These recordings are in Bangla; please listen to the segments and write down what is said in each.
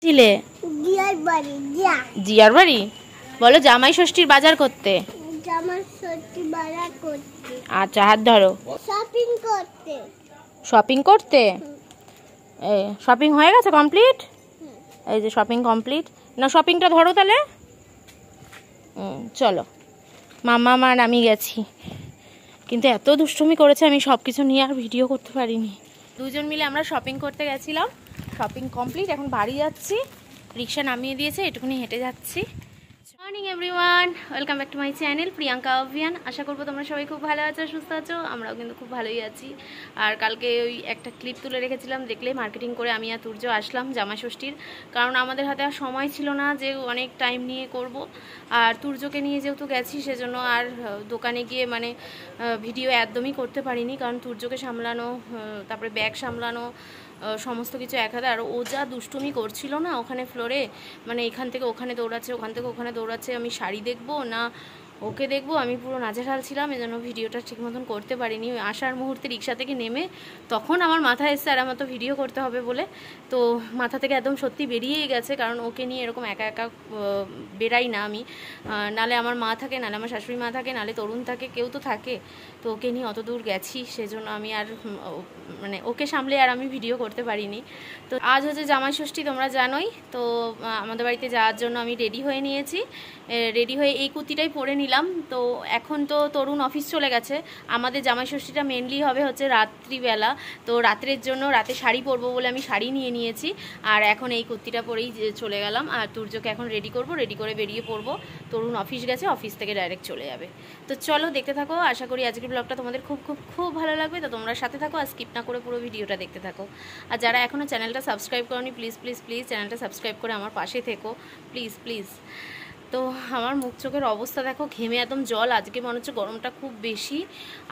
ছিলে জিয়ার বাড়ি বলো জামাই ষষ্ঠীর বাজার করতে। আচ্ছা হাত ধরো। শপিং করতে শপিং হয়ে গেছে কমপ্লিট? এই যে শপিং কমপ্লিট না, শপিংটা ধরো তাহলে। চলো মামা আর আমি গেছি, কিন্তু এত দুষ্টুমি করেছে আমি সব কিছু নিয়ে আর ভিডিও করতে পারিনি। দুজন মিলে আমরা শপিং করতে গেছিলাম, শপিং কমপ্লিট, এখন বাড়ি যাচ্ছি। রিক্সা নামিয়ে দিয়েছে, এটুকুনি হেঁটে যাচ্ছি। Morning everyone, welcome back to my channel Priyanka Abhiyan. আশা করবো তোমরা সবাই খুব ভালো আছো, সুস্থ আছো। আমরাও কিন্তু খুব ভালোই আছি। আর কালকে ওই একটা ক্লিপ তুলে রেখেছিলাম, দেখলে মার্কেটিং করে আমি আর তুর্য আসলাম জামাই ষষ্ঠীর, কারণ আমাদের হাতে আর সময় ছিল না যে অনেক টাইম নিয়ে করব। আর তুর্যকে নিয়ে যেহেতু গেছি সেজন্য আর দোকানে গিয়ে মানে ভিডিও একদমই করতে পারিনি, কারণ তুর্যকে সামলানো, তারপরে ব্যাগ সামলানো, সমস্ত কিছু এক হাতে। আর ও যা দুষ্টুমি করছিল না ওখানে ফ্লোরে, মানে এখান থেকে ওখানে দৌড়াচ্ছে, ওখান থেকে ওখানে দৌড়াচ্ছে। আমি শাড়ি দেখবো না ওকে দেখবো, আমি পুরো নাজেহাল ছিলাম, এজন্য ভিডিওটা ঠিক মতন করতে পারিনি। ওই আসার মুহূর্তে রিক্সা থেকে নেমে তখন আমার মাথায় এসছে আর আমার তো ভিডিও করতে হবে বলে, তো মাথা থেকে একদম সত্যি বেরিয়েই গেছে। কারণ ওকে নিয়ে এরকম একা একা বেরাই না আমি, নালে আমার মা থাকে, নালে আমার শাশুড়ি মা থাকে, নালে তরুণ থাকে, কেউ তো থাকে। তো ওকে নিয়ে অত দূর গেছি, সেজন্য আমি আর মানে ওকে সামলে আর আমি ভিডিও করতে পারিনি। তো আজ হচ্ছে জামাই ষষ্ঠী, তোমরা জানোই তো। আমাদের বাড়িতে যাওয়ার জন্য আমি রেডি হয়ে নিয়েছি, রেডি হয়ে এই কুর্তিটাই পরে নিলাম। তো এখন তো তরুণ অফিস চলে গেছে, আমাদের জামাই ষষ্ঠীটা মেনলি হবে হচ্ছে রাত্রিবেলা। তো রাত্রের জন্য রাতে শাড়ি পরবো বলে আমি শাড়ি নিয়ে নিয়েছি, আর এখন এই কুর্তিটা পরেই চলে গেলাম। আর তুর্যকে এখন রেডি করব, রেডি করে বেরিয়ে পড়বো। তরুণ অফিস গেছে, অফিস থেকে ডাইরেক্ট চলে যাবে। তো চলো দেখতে থাকো, আশা করি আজকের ব্লগটা তোমাদের খুব খুব খুব ভালো লাগবে। তো তোমরা সাথে থাকো আর স্কিপ না করে পুরো ভিডিওটা দেখতে থাকো। আর যারা এখনও চ্যানেলটা সাবস্ক্রাইব করোনি, প্লিজ প্লিজ প্লিজ চ্যানেলটা সাবস্ক্রাইব করে আমার পাশে থেকো, প্লিজ প্লিজ। তো আমার মুখ চোখের অবস্থা দেখো, ঘেমে একদম জল। আজকে মনে হচ্ছে গরমটা খুব বেশি,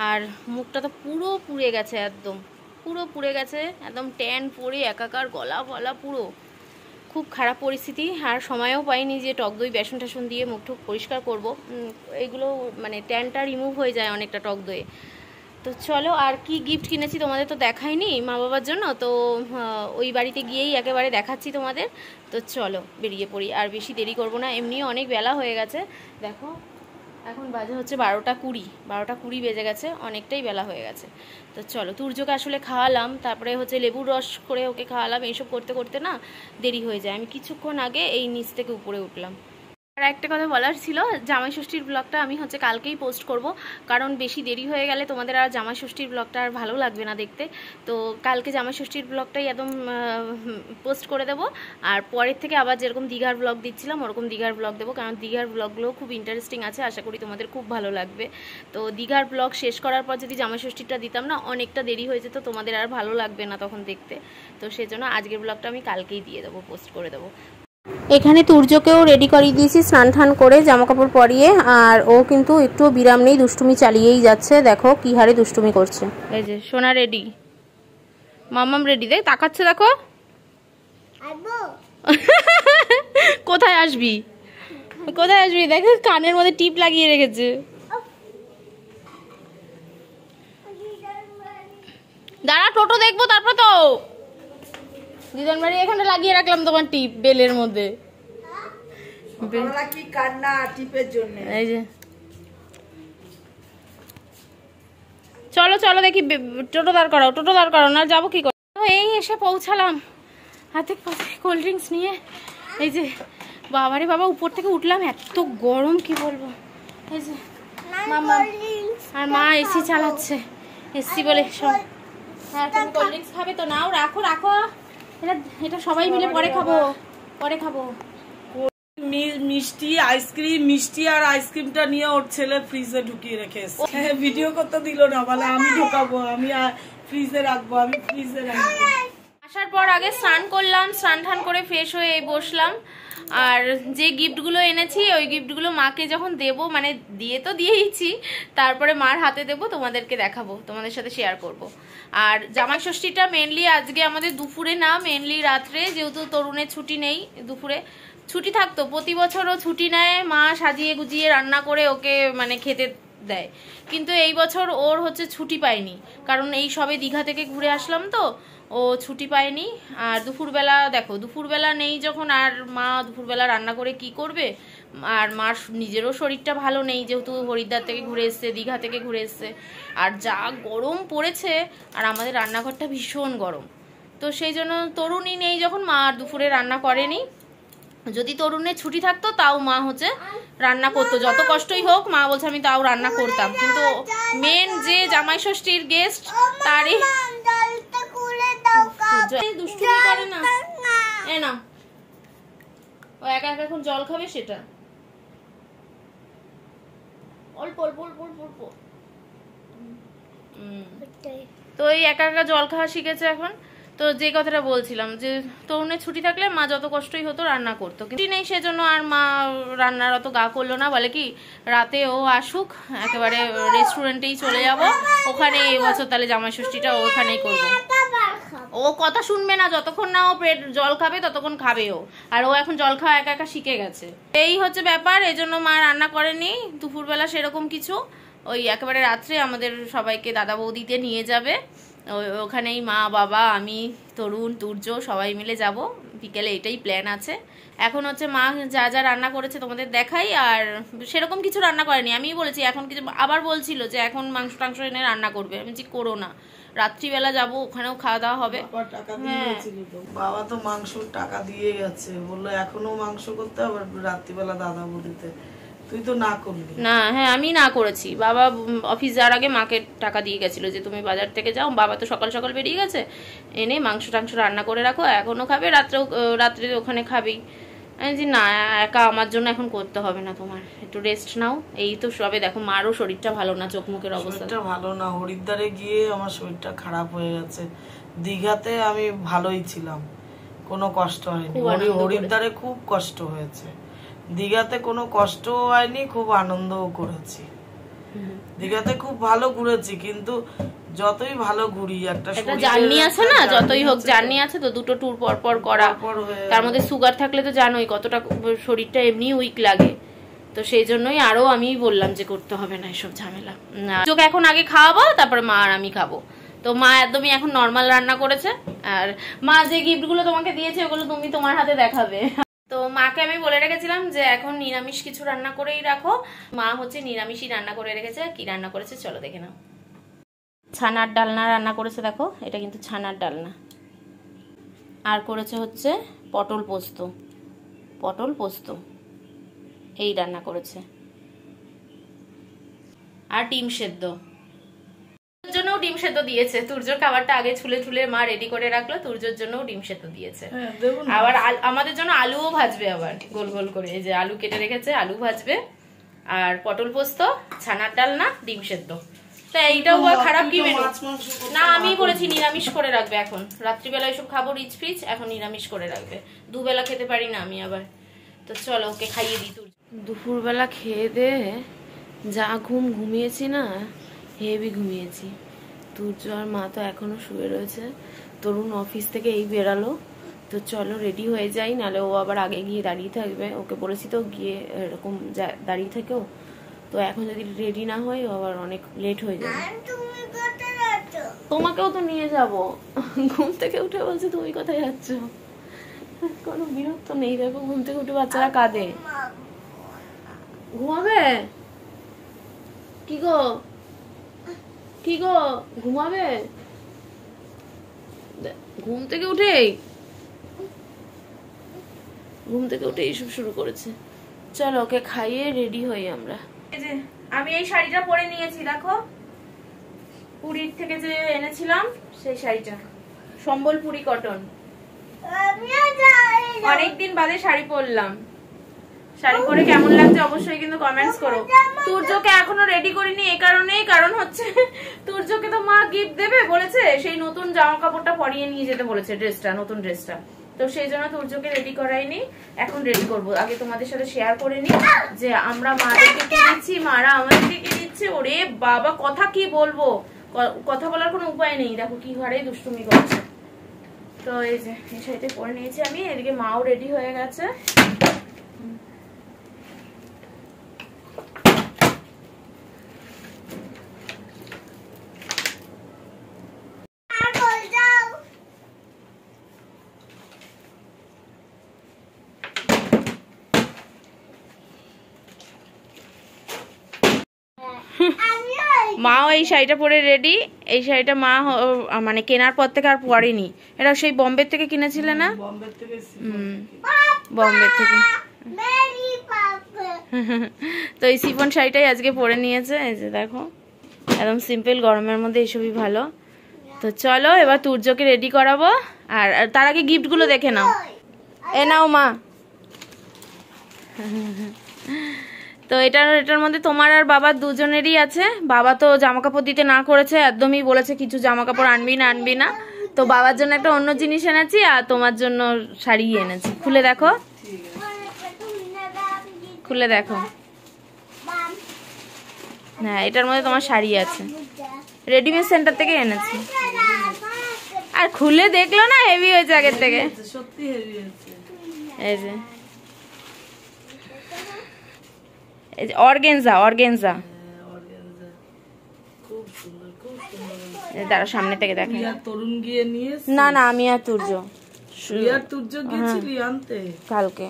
আর মুখটা তো পুরো পুড়ে গেছে, একদম পুরো পুড়ে গেছে, একদম ট্যান পড়ে একাকার, গলা ফলা পুরো খুব খারাপ পরিস্থিতি। আর সময়ও পাইনি যে টক দই বেসন টেসন দিয়ে মুখ টুক পরিষ্কার করবো, এগুলো মানে ট্যানটা রিমুভ হয়ে যায় অনেকটা টক দইয়ে। তো চলো, আর কি গিফট কিনেছি তোমাদের তো দেখাইনি মা বাবার জন্য, তো ওই বাড়িতে গিয়েই একেবারে দেখাচ্ছি তোমাদের। তো চলো বেরিয়ে পড়ি, আর বেশি দেরি করব না, এমনিও অনেক বেলা হয়ে গেছে। দেখো এখন বাজে হচ্ছে 12টা 20, 12টা 20 বেজে গেছে, অনেকটাই বেলা হয়ে গেছে। তো চলো, তুর্যকে আসলে খাওয়ালাম, তারপরে হচ্ছে লেবুর রস করে ওকে খাওয়ালাম, এইসব করতে করতে না দেরি হয়ে যায়। আমি কিছুক্ষণ আগে এই নিচ থেকে উপরে উঠলাম। আর একটা কথা বলার ছিল, জামাই ষষ্ঠীর ব্লগটা আমি হচ্ছে কালকেই পোস্ট করব, কারণ বেশি দেরি হয়ে গেলে তোমাদের আর জামাই ষষ্ঠীর ব্লগটা আর ভালো লাগবে না দেখতে। তো কালকে জামাই ষষ্ঠীর ব্লগটাই একদম পোস্ট করে দেবো। আর পরের থেকে আবার যেরকম দীঘার ব্লগ দিচ্ছিলাম ওরকম দীঘার ব্লগ দেবো, কারণ দীঘার ব্লগগুলো খুব ইন্টারেস্টিং আছে, আশা করি তোমাদের খুব ভালো লাগবে। তো দীঘার ব্লগ শেষ করার পর যদি জামাই ষষ্ঠীটা দিতাম না, অনেকটা দেরি হয়ে যেত, তোমাদের আর ভালো লাগবে না তখন দেখতে। তো সেজন্য আজকের ব্লগটা আমি কালকেই দিয়ে দেবো, পোস্ট করে দেবো। এখানে তুর্যকেও রেডি করিয়ে দিয়েছি স্নান টান করে, জামা কাপড় পরিয়ে। আর ও কিন্তু একটু বিরাম নেই, দুষ্টুমি চালিয়েই যাচ্ছে, দেখো কি হারে দুষ্টুমি করছে। এই যে সোনা রেডি, মাম্মাম রেডি, দেখ তাকাচ্ছে দেখো। কোথায় আসবি, কোথায় আসবি, দেখ কানের মধ্যে টিপ লাগিয়ে রেখেছে। দাঁড়া টোটো দেখবো তারপর তো। দিদার বাড়ি এখানে লাগিয়ে রাখলাম তোমার টিপ বেলের মধ্যে। এই যে চলো চলো দেখি, টোটো দাঁড় করাও, টোটো দাঁড় করাও, না যাবো কি করে। এই এসে পৌঁছালাম হাতে পাতে কোল্ড ড্রিঙ্কস নিয়ে। এই যে বাবারে বাবা, উপর থেকে উঠলাম, এত গরম কি বলবো। এই যে মামা আর মা এসি চালাচ্ছে, এসি বলে সব। হ্যাঁ তুমি কোল্ড ড্রিঙ্কস খাবে তো নাও, রাখো রাখো, এটা সবাই মিলে পরে খাবো, পরে খাবো। মিষ্টি আইসক্রিম, মিষ্টি আর আইসক্রিমটা নিয়ে ওর ছেলে ফ্রিজে ঢুকিয়ে রেখে এসেছে। ভিডিও করতে দিল না, বলে আমি ঢোকাবো, আমি ফ্রিজে রাখবো, আমি ফ্রিজে রাখবো। আসার পর আগে স্নান করলাম, স্নান টান করে ফ্রেশ হয়ে বসলাম। আর যে গিফটগুলো এনেছি ওই গিফটগুলো মাকে যখন দেবো, মানে দিয়ে তো দিয়েইছি, তারপরে মার হাতে দেবো, তোমাদেরকে দেখাবো, তোমাদের সাথে শেয়ার করব। আর জামাই ষষ্ঠীটা মেনলি আজকে আমাদের দুপুরে না, মেনলি রাত্রে, যেহেতু তরুণের ছুটি নেই। দুপুরে ছুটি থাকতো, প্রতি বছরও ছুটি নেয়, মা সাজিয়ে গুজিয়ে রান্না করে ওকে মানে খেতে দেয়, কিন্তু এই বছর ওর হচ্ছে ছুটি পায়নি, কারণ এই সবে দীঘা থেকে ঘুরে আসলাম তো, ও ছুটি পায়নি। আর দুপুরবেলা দেখো, দুপুরবেলা নেই যখন, আর মা দুপুরবেলা রান্না করে কি করবে, আর মার নিজেরও শরীরটা ভালো নেই, যেহেতু হরিদ্বার থেকে ঘুরে এসছে, দীঘা থেকে ঘুরে এসছে, আর যা গরম পড়েছে, আর আমাদের রান্নাঘরটা ভীষণ গরম। তো সেই জন্য তরুণী নেই যখন, মা আর দুপুরে রান্না করেনি। যদি তরুণের ছুটি থাকতো তাও মা হচ্ছে রান্না করতো, যত কষ্টই হোক মা বলছে আমি তাও রান্না করতাম, কিন্তু মেন যে জামাই ষষ্ঠীর গেস্ট তারই দুষ্টুমি করে না। এ না, ও একা একা এখন জল খাবে, সেটা অল্প অল্প অল্প অল্প অল্প। তো এই একা একা জল খাওয়া শিখেছে এখন। তো যে কথাটা বলছিলাম, যে তরুণের ছুটি থাকলে মা যত কষ্টই হতো রান্না করতো, কিন্তু নেই সেজন্য আর মা রান্নার অত গা করলো না। বলে কি রাতে ও আসুক, একেবারে রেস্টুরেন্টেই চলে যাব, ওখানে এবছর তাহলে জামাই ষষ্ঠীটা ওখানেই করবো। ও কথা শুনবে না, যতক্ষণ না ও পেট জল খাবে ততক্ষণ খাবে ও, আর ও এখন জল খাওয়া একা একা শিখে গেছে। এই হচ্ছে ব্যাপার, এই জন্য মা রান্না করেনি দুপুরবেলা সেরকম কিছু। ওই একেবারে রাত্রে আমাদের সবাইকে দাদা বৌদিতে নিয়ে যাবে, ওখানেই মা বাবা আমি তরুণ তুর্য সবাই মিলে যাব বিকেলে, এটাই প্ল্যান আছে। এখন হচ্ছে মা যা যা রান্না করেছে তোমাদের দেখাই, আর সেরকম কিছু রান্না করেনি। আমি বলেছি এখন কিছু, আবার বলছিল যে এখন মাংস টাংস এনে রান্না করবে, আমি বলছি করো না, রাত্রিবেলা যাবো, ওখানেও খাওয়া দাওয়া হবে। বাবা তো মাংস টাকা দিয়ে গেছে, বললো এখনো মাংস করতে হবে রাত্রিবেলা দাদা বৌদিতে, তুই তো না করলি না। হ্যাঁ আমি না করেছি, বাবা অফিস যাওয়ার আগে মাকে টাকা দিয়ে গেছিল যে তুমি বাজার থেকে যাও, বাবা তো সকাল সকাল বেরিয়ে গেছে, এনে মাংস টাংস রান্না করে রাখো, এখনো খাবে, রাত্রে ওখানে খাবেই। আমি যে না, একা আমার জন্য এখন করতে হবে না, তোমার একটু রেস্ট নাও। এই তো সবে দেখো মারও শরীরটা ভালো না, চোখ মুখের অবস্থা ভালো না, হরিদ্বারে গিয়ে আমার শরীরটা খারাপ হয়ে গেছে। দীঘাতে আমি ভালোই ছিলাম, কোনো কষ্ট হয়নি, হরিদ্বারে খুব কষ্ট হয়েছে, দীঘাতে কোনো কষ্ট হয়নি, খুব আনন্দও করেছি। দীঘাতে খুব ভালো ঘুরেছি, কিন্তু যতই ভালো ঘুরি একটা জার্নি আছে না, যতই হোক জার্নি আছে তো, দুটো ট্যুর পর পর করা, তার মধ্যে সুগার থাকলে তো জানোই কতটা শরীরটা এমনি উইক লাগে। তো সেই জন্যই আরো আমি বললাম যে করতে হবে না এসব ঝামেলা, তোকে এখন আগে খাওয়াবো, তারপরে মা আর আমি খাবো। তো মা একদমই এখন নর্মাল রান্না করেছে, আর মা যে গিফটগুলো তোমাকে দিয়েছে ওগুলো তুমি তোমার হাতে দেখাবে। তো মাকে আমি বলে রেখেছিলাম যে এখন নিরামিষ কিছু রান্না করেই রাখো, মা হচ্ছে নিরামিষই রান্না করে রেখেছে। কি রান্না করেছে চলো দেখে নাও। ছানার ডালনা রান্না করেছে, দেখো এটা কিন্তু ছানার ডালনা। আর করেছে হচ্ছে পটল পোস্ত, পটল পোস্ত এই রান্না করেছে, আর ডিম সেদ্ধ, জন্যও ডিম সেদ্ধ দিয়েছে। তুর্যর খাবারটা আগে ছুলে ছুলে মা রেডি করে রাখলো, তুর্যর জন্যও ডিম সেদ্ধ দিয়েছে। আবার আমাদের জন্য আলুও ভাজবে, আবার গোল গোল করে, এই যে আলু কেটে রেখেছে, আলু ভাজবে, আর পটল পোস্ত, ছানার ডালনা, ডিম সেদ্ধ। তা এইটাও খারাপ কি মেনু না, আমি বলেছি নিরামিষ করে রাখবে, এখন রাত্রিবেলা এসব খাবো রিচ ফ্রিচ, এখন নিরামিষ করে রাখবে, দুবেলা খেতে পারি না আমি আবার। তো চলো ওকে খাইয়ে দিই। দুপুরবেলা খেয়ে দে যা ঘুমিয়েছি না, হেভি ঘুমিয়েছি। তুর্য আর মা তো এখনো শুয়ে রয়েছে, তরুণ অফিস থেকে এই বেরালো। তো চলো রেডি হয়ে যাই, নাহলে ও আবার আগে গিয়ে দাঁড়িয়ে থাকবে, ওকে বলেছি তো গিয়ে এরকম দাঁড়িয়ে থেকেও, তো এখন যদি রেডি না হয় আবার অনেক লেট হয়ে যাবে। তোমাকেও তো নিয়ে যাব, ঘুম থেকে উঠে বলছে তুমি কোথায় যাচ্ছ, কোনো বিরক্ত নেই। দেখো ঘুম থেকে উঠে বাচ্চারা কাঁদে, ঘুমাবে কি গো, কি গো ঘুমাবে, ঘুম থেকে উঠেই এইসব শুরু করেছে। চলো ওকে খাইয়ে রেডি হই আমরা। আমি এই শাড়িটা পরে নিয়েছি, দেখো পুরীর থেকে যে এনেছিলাম সেই শাড়িটা, সম্বলপুরি কটন। অনেকদিন বাদে শাড়ি পরলাম, শাড়ি পরে কেমন লাগছে অবশ্যই কিন্তু কমেন্টস করো। তুর্যকে এখনো রেডি করিনি এই কারণেই, কারণ হচ্ছে তুর্যকে তো মা গিফট দেবে বলেছে, সেই নতুন জামা কাপড়টা পরিয়ে নিয়ে যেতে বলেছে, ড্রেসটা, নতুন ড্রেসটা। তো সেই জন্য তুর্যকে রেডি করাইনি, এখন রেডি করব। আগে তোমাদের সাথে শেয়ার করে নি যে আমরা মাদেরকে কি দিচ্ছি, মারা আমাদেরকে কি দিচ্ছে। ওরে বাবা কথা কি বলবো, কথা বলার কোনো উপায় নেই। দেখো কি ঘরে দুষ্টুমি করছে। তো এই যে এই শাড়িটা পরে নিয়েছি আমি, এদিকে মাও রেডি হয়ে গেছে। মাও এই শাড়িটা পরে রেডি। এই শাড়িটা মা মানে কেনার পর থেকে আর পরেনি। এটা সেই বম্বে থেকে কিনেছিলে না? বম্বে থেকে। তো এই সিফন শাড়িটাই আজকে পরে নিয়েছে। এই যে দেখো, একদম সিম্পল, গরমের মধ্যে এসবই ভালো। তো চলো এবার তুর্যকে রেডি করাবো। আর তার আগে গিফটগুলো দেখে নাও। এ নাও মা। তো এটার মধ্যে তোমার আর বাবার দুজনেরই আছে। বাবা তো জামা কাপড় দিতে না করেছে, একদমই বলেছে কিছু জামা কাপড় আনবি না। তো বাবার জন্য একটা অন্য জিনিস এনেছি আর তোমার জন্য শাড়ি এনেছি। খুলে দেখো, খুলে দেখো। হ্যাঁ, এটার মধ্যে তোমার শাড়ি আছে, রেডিমেড সেন্টার থেকে এনেছি। আর খুলে দেখলো না, হেভি হয়েছে আগের থেকে। সত্যি হেভি হয়েছে। এই যে অর্গেনজা খুব সুন্দর, খুব সুন্দর। তারা সামনে থেকে দেখে। তরুণ গিয়ে নিয়ে না আমি আর তুর্য গেছিলি আনতে কালকে।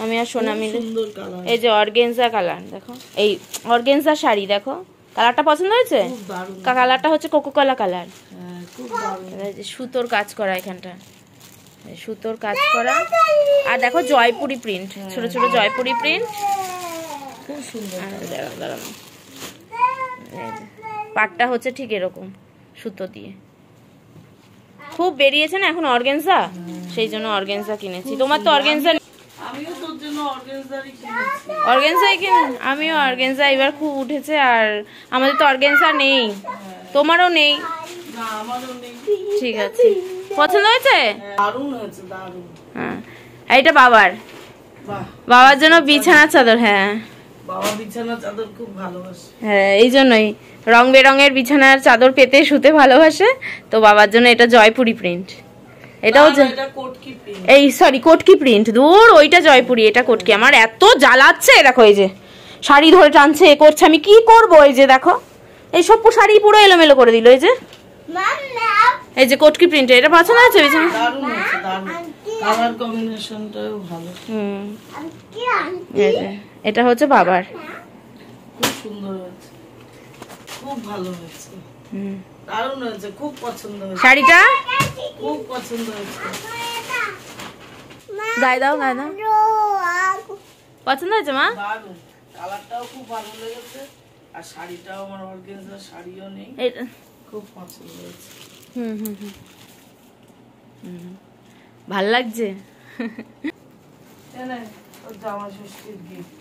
আমি আর সোনা মিলে। সুন্দর কালার। এই যে অর্গেনজা কালার দেখো, এই অর্গেনজা শাড়ি দেখো। কালারটা পছন্দ হয়েছে? কালারটা হচ্ছে কোকোকোলা কালার। খুব দারুণ। সুতোর কাজ করা, এখানটা সুতোর কাজ করা। আর দেখো জয়পুরি প্রিন্ট, ছোট ছোট জয়পুরি প্রিন্ট, খুব সুন্দর। পাটটা হচ্ছে ঠিক এরকম সুতো দিয়ে। খুব বেরিয়েছে না এখন অর্গেনজা, সেই জন্য অর্গেনজা কিনেছি। তোমার তো অর্গেনজা, আমিও তোর জন্য অর্গানজারই কিনেছি। অর্গেনজাই আমিও অর্গেনজা এবার খুব উঠেছে। আর আমাদের তো অর্গেনজা নেই, তোমারও নেই। না, আমারও নেই। ঠিক আছে, পছন্দ হয়েছে? দারুণ হয়েছে, দারুণ। হ্যাঁ, এটা বাবার বাহ, বাবার জন্য বিছানার চাদর। হ্যাঁ বাবা বিছানার চাদর খুব ভালোবাসে। হ্যাঁ, এই জন্যই রং বেরঙের বিছানার চাদর পেতে শুতে ভালোবাসে। তো বাবার জন্য এটা জয়পুরি প্রিন্ট। এটাও এটা কোটকি প্রিন্ট। এই সরি কোটকি প্রিন্ট, দূর ওইটা জয়পুরি, এটা কোটকি। আমার এত জ্বালাচ্ছে, দেখো এই যে শাড়ি ধরে টানছে, এ করছে, আমি কি করব? এই যে দেখো এই সব শাড়ি পুরো এলোমেলো করে দিল। এই যে কোটকি প্রিন্ট, এটা পছন্দ হয়েছে? দারুণ হয়েছে, দারুণ। কালার কম্বিনেশনটাও ভালো। এটা হচ্ছে বাবার। খুব সুন্দর হয়েছে, খুব ভালো হয়েছে, দারুণ হয়েছে, খুব পছন্দ হয়েছে শাড়িটা, খুব পছন্দ হয়েছে। গায়ে দাও, গায়ে দাও। পছন্দ হয়েছে মা? দারুণ, কালারটাও খুব ভালো লেগেছে। আর শাড়িটাও আমার অর্গানজার শাড়িও নেই, খুব পছন্দ হয়েছে। ভাল লাগছে। জামাই ষষ্ঠীর গিফট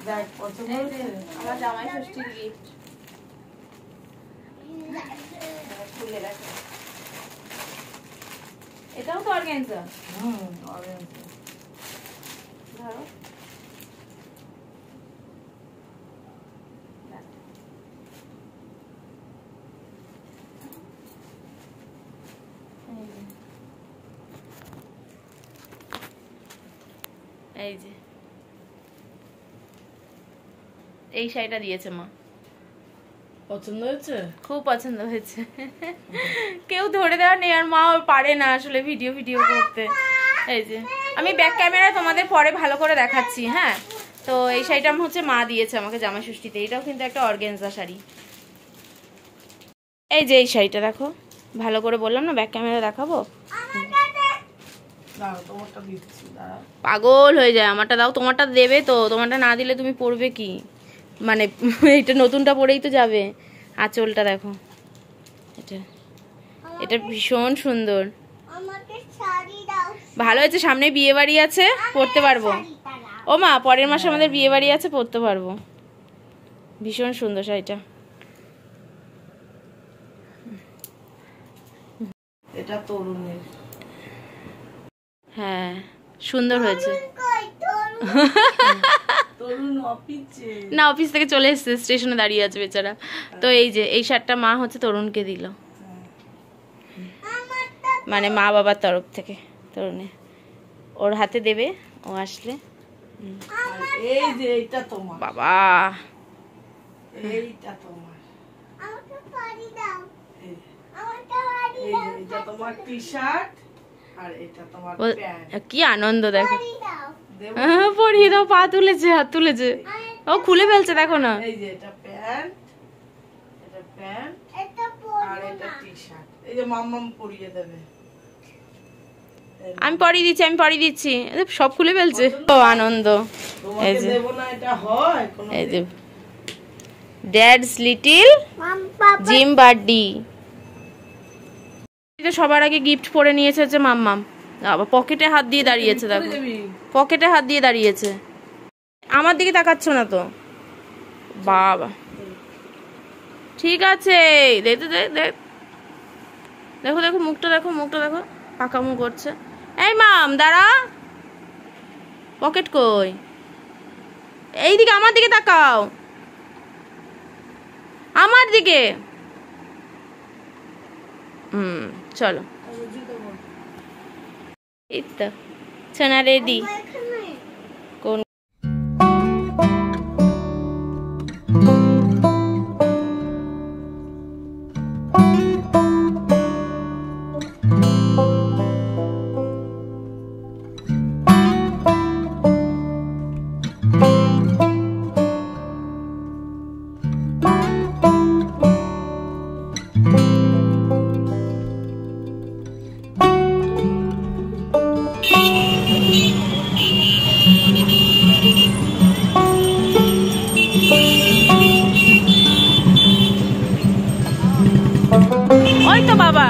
দেখ, পছন্দ হয়েছে? আমার জামাই ষষ্ঠীর গিফট। খুলে দেখো, এটাও তো অর্গানজা। অর্গানজা। ধরো, এই যে এই শাড়িটা দিয়েছে মা। পছন্দ হয়েছে? খুব পছন্দ হয়েছে। কেউ ধরে দেওয়া নেই, আর মা পারে না আসলে ভিডিও করতে। এই যে আমি ব্যাক ক্যামেরা তোমাদের পরে ভালো করে দেখাচ্ছি। হ্যাঁ, তো এই শাড়িটা হচ্ছে মা দিয়েছে আমাকে জামাই ষষ্ঠীতে। এটাও কিন্তু একটা অর্গানজা শাড়ি। এই যে এই শাড়িটা দেখো, ভালো করে বললাম না ব্যাক ক্যামেরা দেখাবো। পাগল হয়ে যায়। আমারটা দাও, তোমারটা দেবে তো? তোমারটা না দিলে তুমি পরবে কি? মানে এটা নতুনটা পরেই তো যাবে। আঁচলটা দেখো, এটা ভীষণ সুন্দর, ভালো হয়েছে। সামনে বিয়ে বাড়ি আছে, পরতে পারবো। ও মা, পরের মাসে আমাদের বিয়ে বাড়ি আছে, পরতে পারবো। ভীষণ সুন্দর শাড়িটা। এটা তরুণের। হ্যাঁ, সুন্দর হয়েছে। না, অফিস থেকে চলে এসছে, স্টেশনে দাঁড়িয়ে আছে বেচারা। তো এই যে এই শার্টটা মা হচ্ছে তরুণকে দিল, মানে মা বাবার তরফ থেকে তরুণে ওর হাতে দেবে ও আসলে। এই যে এইটা তোমার বাবা, এইটা তোমার, এইটা তোমার টি শার্ট আর এটা তোমার প্যান্ট। কি আনন্দ দেখো, পরিয়ে দাও। পা তুলেছে, হাত তুলেছে, ও খুলে ফেলছে দেখো না। এই যে এটা প্যান্ট প্যান্ট আর এটা টি-শার্ট। এই যে মাম্মাম পরিয়ে দেবে। আমি পরিয়ে দিচ্ছি সব খুলে ফেলছে। ও আনন্দ। এই যে দেব না এটা হয় কোনো। এই যে ড্যাডস লিটল জিম বার্ডি। এটা সবার আগে গিফট পরে নিয়েছে হচ্ছে মাম্মাম। আবার পকেটে হাত দিয়ে দাঁড়িয়েছে, দেখো পকেটে হাত দিয়ে দাঁড়িয়েছে। আমার দিকে তাকাচ্ছ না তো বাবা। ঠিক আছে, দেখো দেখো মুখটা দেখো, মুখটা দেখো, পাকা মুখ করছে। এই মাম দাঁড়া, পকেট কই? এইদিকে আমার দিকে তাকাও, আমার দিকে। চলো এই তো সোনা রেডি। কোন ওই তো বাবা।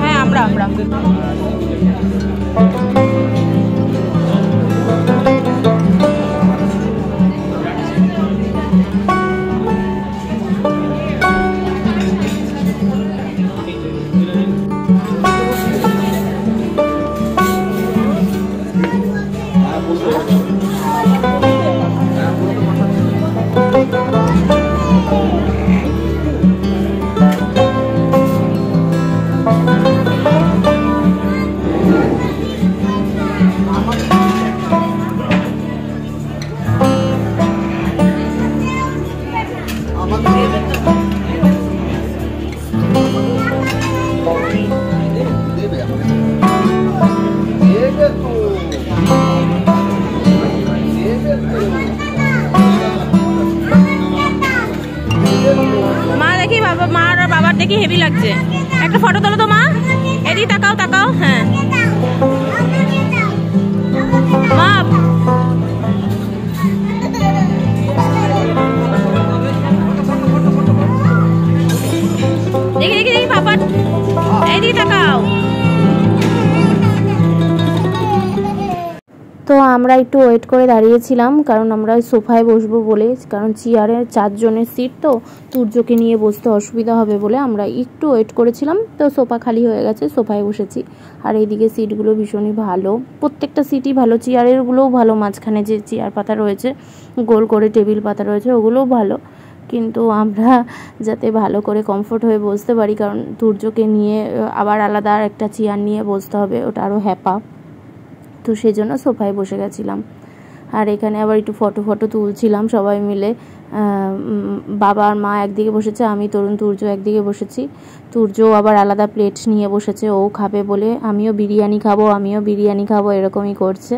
হ্যাঁ আমরা মা দেখি বাবা, মা আর বাবার দেখি হেভি লাগছে। একটা ফটো তোলো তো মা, এদিকে তাকাও তাকাও। হ্যাঁ মা দেখি দেখি দেখি বাবা, এদিকে তাকাও। তো আমরা একটু ওয়েট করে দাঁড়িয়েছিলাম, কারণ আমরা সোফায় বসবো বলে, কারণ চেয়ারের 4 জনের সিট, তো তুর্যকে নিয়ে বসতে অসুবিধা হবে বলে আমরা একটু ওয়েট করেছিলাম। তো সোফা খালি হয়ে গেছে, সোফায় বসেছি। আর এইদিকে সিটগুলো ভীষণই ভালো, প্রত্যেকটা সিটই ভালো, চেয়ারেরগুলোও ভালো, মাঝখানে যে চেয়ার পাতা রয়েছে, গোল করে টেবিল পাতা রয়েছে, ওগুলোও ভালো। কিন্তু আমরা যাতে ভালো করে কমফোর্ট হয়ে বসতে পারি, কারণ তুর্যকে নিয়ে আবার আলাদা আর একটা চেয়ার নিয়ে বসতে হবে, ওটা আরও হ্যাপা। তো সেই জন্য সোফায় বসে গেছিলাম। আর এখানে আবার একটু ফটো তুলছিলাম সবাই মিলে। বাবা আর মা একদিকে বসেছে, আমি তুর্য একদিকে বসেছি। তুর্য আবার আলাদা প্লেট নিয়ে বসেছে, ও খাবে বলে। আমিও বিরিয়ানি খাবো এরকমই করছে।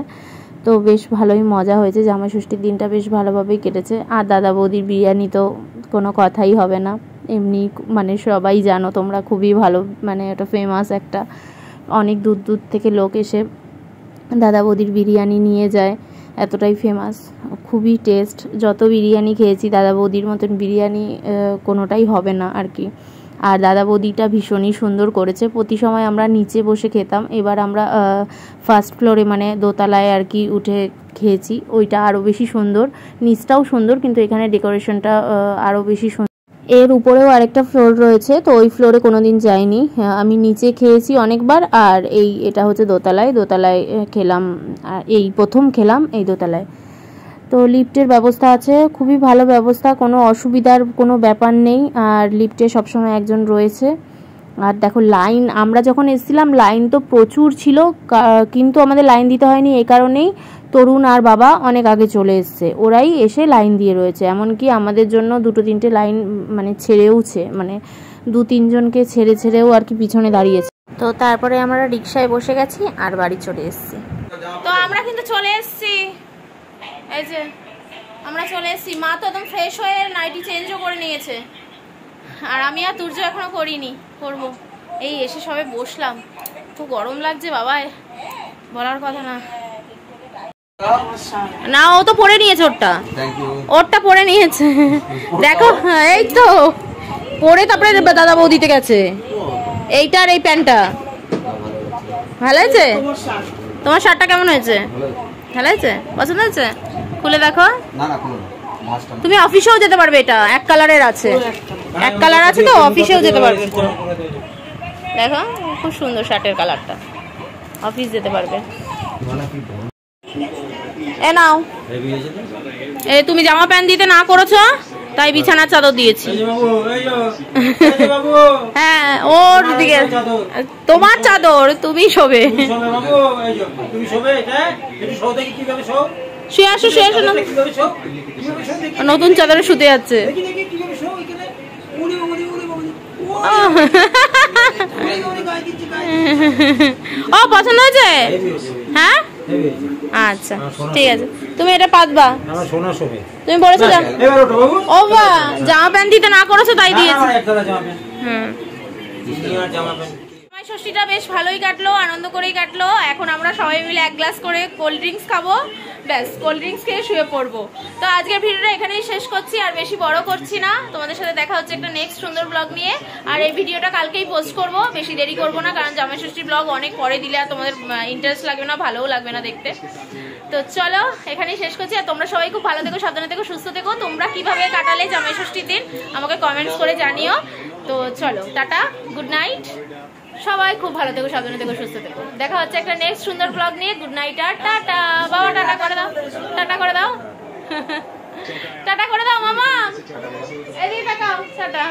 তো বেশ ভালোই মজা হয়েছে, জামাই ষষ্ঠীর দিনটা বেশ ভালোভাবেই কেটেছে। আর দাদা বৌদির বিরিয়ানি তো কোনো কথাই হবে না, এমনি মানে সবাই জানো তোমরা, খুবই ভালো, মানে এটা ফেমাস একটা, অনেক দূর দূর থেকে লোক এসে দাদা বৌদির বিরিয়ানি নিয়ে যায়, এতটাই ফেমাস, খুবই টেস্ট। যত বিরিয়ানি খেয়েছি দাদা বৌদির মতন বিরিয়ানি কোনোটাই হবে না আর কি। আর দাদা বৌদিটা ভীষণই সুন্দর করেছে। প্রতি সময় আমরা নিচে বসে খেতাম, এবার আমরা ফার্স্ট ফ্লোরে মানে দোতলায় আর কি উঠে খেয়েছি। ওইটা আরও বেশি সুন্দর, নিচটাও সুন্দর, কিন্তু এখানে ডেকোরেশনটা আরও বেশি সুন্দর। এর উপরেও আরেকটা ফ্লোর রয়েছে, তো ওই ফ্লোরে কোনোদিন যাইনি। আমি নিচে খেয়েছি অনেকবার, আর এটা হচ্ছে দোতলায় খেলাম, এই প্রথম খেলাম এই দোতলায়। তো লিফটের ব্যবস্থা আছে, খুবই ভালো ব্যবস্থা, কোনো অসুবিধার কোনো ব্যাপার নেই। আর লিফটে সবসময় একজন রয়েছে। আর দেখো লাইন, আমরা যখন এসেছিলাম লাইন তো প্রচুর ছিল, কিন্তু আমাদের লাইন দিতে হয়নি এই কারণেই তরুণ আর বাবা অনেক আগে চলে এসছে, ওরাই এসে লাইন দিয়ে রয়েছে। এমনকি আমাদের জন্য 2-3টে লাইন মানে ছেড়েওছে, মানে 2-3 জনকে ছেড়েও আর কি পিছনে দাঁড়িয়েছে। তো তারপরে আমরা রিক্সায় বসে গেছি আর বাড়ি চলে এসেছি। তো আমরা কিন্তু চলে এসেছি, এই যে আমরা চলে এসেছি। মা তো একদম ফ্রেশ হয়ে নাইটি চেঞ্জও করে নিয়েছে, আর আমি আর তুর্য এখনো করিনি, করবো। এই এসে সবে বসলাম, খুব গরম লাগছে বাবা, বলার কথা না। না ও তো পরে নিয়েছে, ওরটা পরে নিয়েছে। দেখো এই তো পরে তারপরে দাদা বৌদিতে গেছে। এইটার এই প্যান্টটা ভালো হয়েছে? তোমার শার্টটা কেমন হয়েছে? ভালো হয়েছে? পছন্দ হয়েছে? খুলে দেখো। তুমি অফিসেও যেতে পারবে, এটা এক কালারের আছে, এক কালার আছে তো অফিসেও যেতে পারবে। দেখো খুব সুন্দর শার্টের কালারটা, অফিস যেতে পারবে। এ নাও, তুমি জামা প্যান্ট দিতে না করেছো তাই বিছানার চাদর দিয়েছি। হ্যাঁ ওর দিকে তোমার চাদর, তুমি শোবে। শুয়ে আসো, শুয়ে আসো, নতুন চাদরে শুতে যাচ্ছে। ও পছন্দ হয়েছে? হ্যাঁ আচ্ছা ঠিক আছে, তুমি এটা পাতবা, তুমি বলেছো ও বা জামা প্যান্ট দিতে না করেছো তাই দিয়েছে। ষষ্ঠীটা বেশ ভালোই কাটলো, আনন্দ করেই কাটলো। এখন আমরা সবাই মিলে 1 গ্লাস করে কোল্ড ড্রিঙ্কস খাবো, ব্যাস কোল্ড ড্রিঙ্কস খেয়ে শুয়ে পড়বো। তো আজকের ভিডিওটা এখানেই শেষ করছি, আর বেশি বড় করছি না। তোমাদের সাথে দেখা হচ্ছে একটা নেক্সট সুন্দর ব্লগ নিয়ে, আর এই ভিডিওটা কালকেই পোস্ট করব, বেশি দেরি করব না, কারণ জামাই ষষ্ঠীর ব্লগ অনেক পরে দিলে আর তোমাদের ইন্টারেস্ট লাগবে না, ভালোও লাগবে না দেখতে। তো চলো এখানেই শেষ করছি, আর তোমরা সবাই খুব ভালো থেকো, সাবধানে থেকো, সুস্থ থেকো। তোমরা কিভাবে কাটালে জামাই ষষ্ঠীর দিন আমাকে কমেন্টস করে জানিও। তো চলো টাটা, গুড নাইট, সবাই খুব ভালো থেকো, সাবধানে থেকো, সুস্থ থেকো। দেখা হচ্ছে একটা নেক্সট সুন্দর ব্লগ নিয়ে। গুড নাইট আর টাটা। বাবা টাটা করে দাও, টাটা করে দাও, টাটা করে দাও মামা, এদিকে তাকাও, টাটা।